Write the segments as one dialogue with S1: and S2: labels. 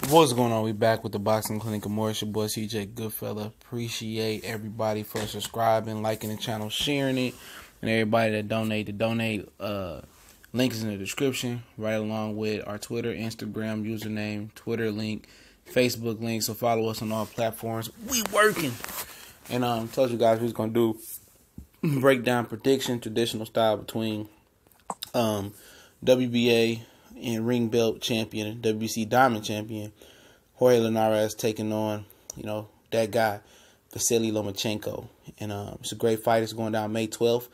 S1: What's going on? We back with the Boxing Clinic of Morris. Your boy CJ Goodfella. Appreciate everybody for subscribing, liking the channel, sharing it, and everybody that donate. The donate link is in the description, right along with our Twitter, Instagram username, Twitter link, Facebook link. So follow us on all platforms. We working. And told you guys we was gonna do breakdown prediction, traditional style between WBA and ring belt champion, WBC diamond champion, Jorge Linares taking on, that guy, Vasyl Lomachenko. And it's a great fight. It's going down May 12th.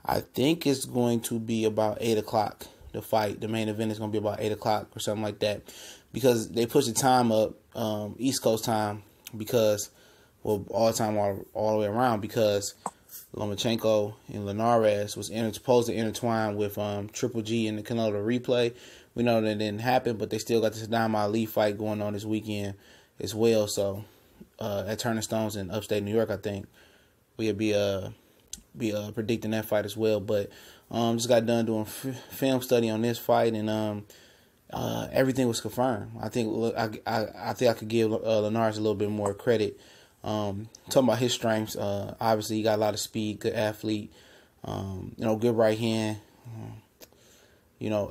S1: I think it's going to be about 8 o'clock, the fight. The main event is going to be about 8 o'clock or something like that. Because they pushed the time up, East Coast time, because, well, all the time, all the way around, because Lomachenko and Linares was supposed to intertwine with Triple G in the Canelo replay. We know that didn't happen, but they still got this Saddam Ali fight going on this weekend as well. So at Turner Stones in upstate New York, I think we'll be predicting that fight as well. But just got done doing film study on this fight, and everything was confirmed. I think I could give Linares a little bit more credit. Talking about his strengths, obviously he got a lot of speed, good athlete, good right hand.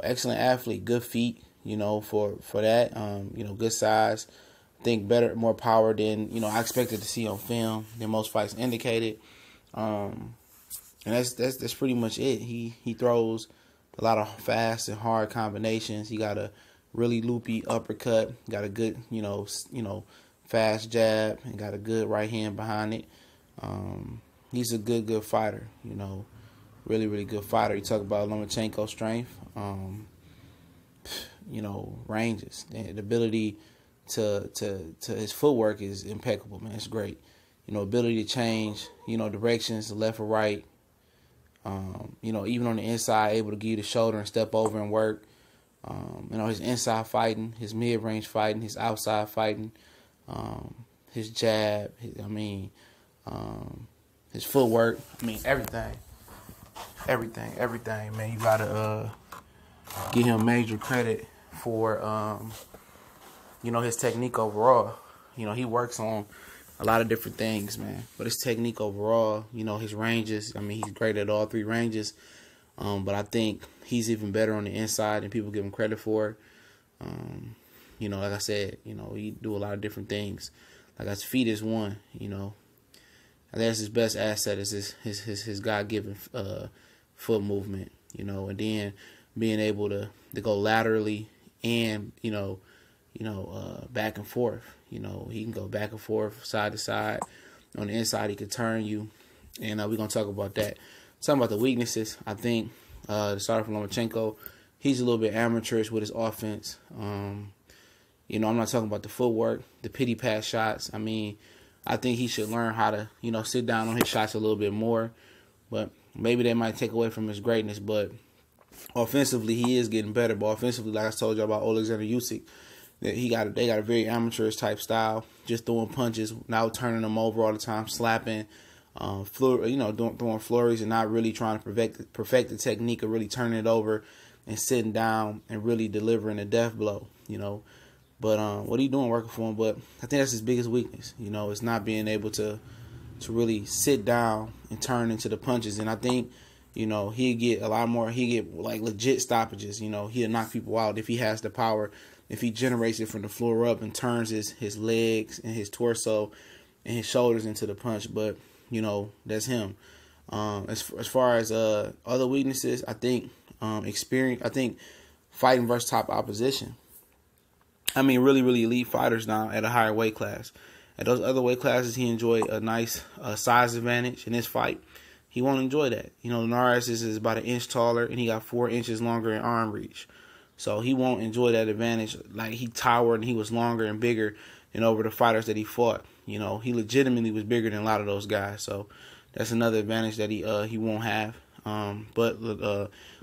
S1: Excellent athlete, good feet, for that. Good size. I think better, more power than, I expected to see on film than most fights indicated. And that's pretty much it. He throws a lot of fast and hard combinations. He got a really loopy uppercut, got a good, fast jab, and got a good right hand behind it. He's a good fighter, really, really good fighter. You talk about Lomachenko's strength, ranges. The ability to his footwork is impeccable, man. It's great. Ability to change, directions, left or right. Even on the inside, able to give you the shoulder and step over and work. His inside fighting, his mid-range fighting, his outside fighting, his jab, his footwork. Everything, man. You gotta give him major credit for his technique overall. He works on a lot of different things, man. But his technique overall, his ranges. He's great at all three ranges. But I think he's even better on the inside than people give him credit for. Like I said, he do a lot of different things. Like his feet is one. I think that's his best asset is his God-given foot movement. And then being able to go laterally and back and forth. He can go back and forth, side to side. On the inside, he can turn you, and we're gonna talk about that. Talking about the weaknesses, I think to start from Lomachenko, he's a little bit amateurish with his offense. I'm not talking about the footwork, the pity pass shots. I think he should learn how to, sit down on his shots a little bit more. But maybe that might take away from his greatness. But offensively, he is getting better. But offensively, like I told you about Alexander Usyk, they got a very amateurish type style, just throwing punches, now turning them over all the time, slapping, throwing flurries, and not really trying to perfect the technique of really turning it over and sitting down and really delivering a death blow. But what are you doing working for him? But I think that's his biggest weakness. It's not being able to really sit down and turn into the punches. And I think, he'll get a lot more. He'll get like legit stoppages. He'll knock people out if he has the power. If he generates it from the floor up and turns his legs and his torso and his shoulders into the punch. But that's him. As far as other weaknesses, I think experience. I think fighting versus top opposition. Really, really elite fighters now at a higher weight class. At those other weight classes, he enjoyed a nice size advantage. In this fight, he won't enjoy that. Linares is about an inch taller, and he got 4 inches longer in arm reach. So he won't enjoy that advantage. Like, he towered and he was longer and bigger than over the fighters that he fought. He legitimately was bigger than a lot of those guys. So that's another advantage that he won't have. But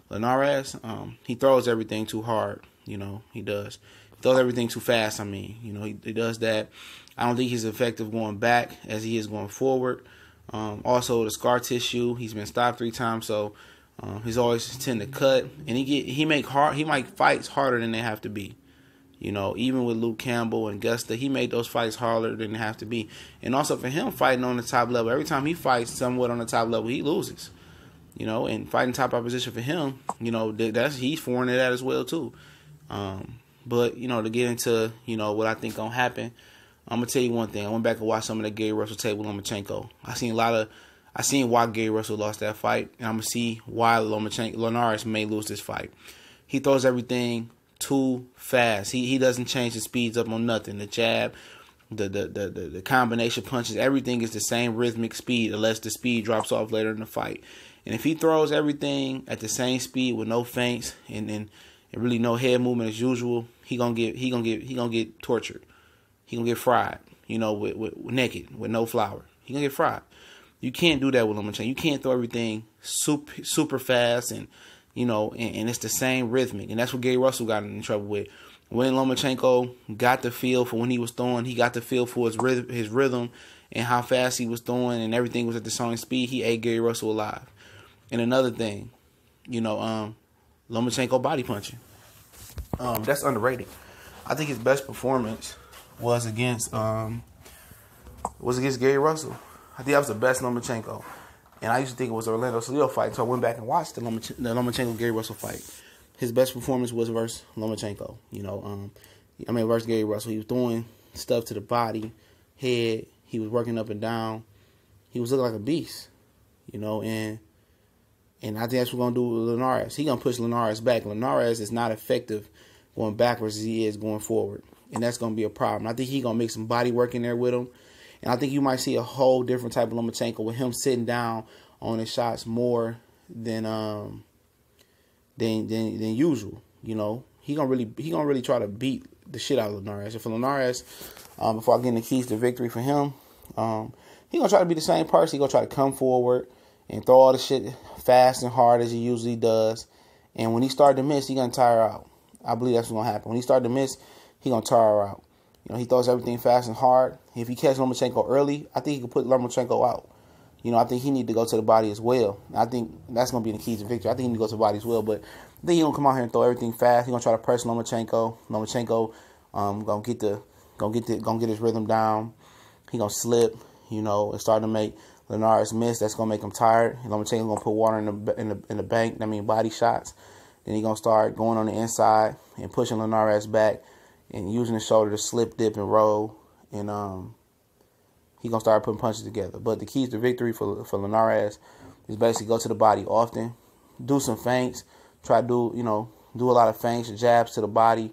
S1: Linares, he throws everything too hard. He does. He throws everything too fast. He does that. I don't think he's effective going back as he is going forward. Also, the scar tissue, he's been stopped 3 times, so he's always tend to cut, and he might fights harder than they have to be. You know, even with Luke Campbell and Gusta, he made those fights harder than they have to be. And also for him fighting on the top level, every time he fights somewhat on the top level, he loses. You know, and fighting top opposition for him, you know, he's foreign to that as well too. But you know, to get into what I think gonna happen, I'm gonna tell you one thing. I went back and watched some of the Gary Russell tape with Lomachenko. I seen why Gary Russell lost that fight, and I'm gonna see why Linares may lose this fight. He throws everything too fast. He doesn't change the speeds up on nothing. The jab, the combination punches, everything is the same rhythmic speed unless the speed drops off later in the fight. And if he throws everything at the same speed with no feints and really no head movement as usual, he gonna get tortured. He gonna get fried. You know, with naked with no flour. He gonna get fried. You can't do that with Lomachenko. You can't throw everything super fast and and it's the same rhythmic. And that's what Gary Russell got in trouble with. When Lomachenko got the feel for when he was throwing, he got the feel for his rhythm and how fast he was throwing, and everything was at the same speed. He ate Gary Russell alive. And another thing, Lomachenko body punching. That's underrated. I think his best performance was against Gary Russell. I think that was the best Lomachenko. And I used to think it was the Orlando Salido fight, so I went back and watched the Lomachenko-Gary Russell fight. His best performance was versus Lomachenko. Versus Gary Russell. He was throwing stuff to the body, head. He was working up and down. He was looking like a beast, and I think that's what we're going to do with Linares. He's going to push Linares back. Linares is not effective going backwards as he is going forward, and that's going to be a problem. I think he's going to make some body work in there with him. And I think you might see a whole different type of Lomachenko with him sitting down on his shots more than usual. He gonna really try to beat the shit out of Linares. And for Linares, before I get into keys to victory for him, he gonna try to be the same person. He gonna try to come forward and throw all the shit fast and hard as he usually does. And when he start to miss, he gonna tire out. I believe that's what's gonna happen. When he start to miss, he gonna tire out. He throws everything fast and hard. If he catches Lomachenko early, I think he can put Lomachenko out. I think he need to go to the body as well. I think that's going to be the key to victory. I think he need to go to the body as well. But I think he's going to come out here and throw everything fast. He's going to try to press Lomachenko. Lomachenko going to get his rhythm down. He's going to slip, and start to make Linares miss. That's going to make him tired. Lomachenko going to put water in the bank. Body shots. Then he's going to start going on the inside and pushing Linares back and using his shoulder to slip, dip, and roll. And he's going to start putting punches together. But the keys to victory for Linares is basically go to the body often, do some feints, try to do a lot of feints and jabs to the body.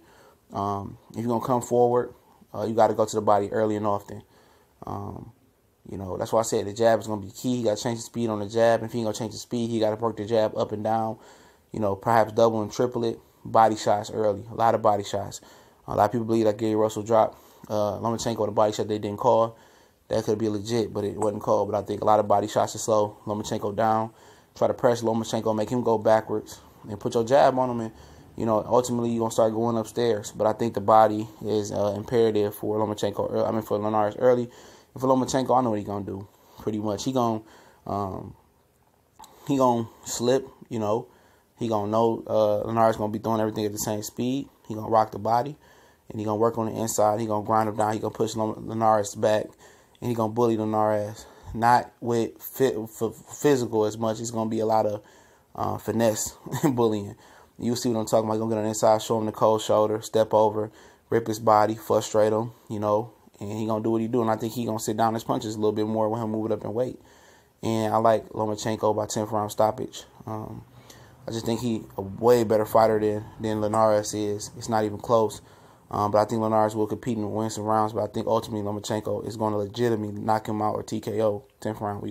S1: If you're going to come forward, you got to go to the body early and often. That's why I said the jab is going to be key. He got to change the speed on the jab. If he ain't going to change the speed, he got to work the jab up and down, perhaps double and triple it. Body shots early, a lot of body shots. A lot of people believe that Gary Russell dropped Lomachenko the body shot they didn't call. That could be legit, but it wasn't called. But I think a lot of body shots to slow Lomachenko down. Try to press Lomachenko, make him go backwards, and put your jab on him. And ultimately you're gonna start going upstairs. But I think the body is imperative for Lomachenko. For Linares early. And for Lomachenko, I know what he's gonna do. Pretty much, he gonna slip. He gonna know Linares gonna be throwing everything at the same speed. He gonna rock the body. And he going to work on the inside. He going to grind him down. He going to push Linares back. And he going to bully Linares. Not with physical as much. It's going to be a lot of finesse and bullying. You'll see what I'm talking about. Going to get on the inside, show him the cold shoulder, step over, rip his body, frustrate him, and he going to do what he do. And I think he going to sit down his punches a little bit more when him moving up in weight. And I like Lomachenko by 10th round stoppage. I just think he a way better fighter than Linares is. It's not even close. But I think Linares will compete and win some rounds. But I think ultimately Lomachenko is going to legitimately knock him out or TKO 10th round.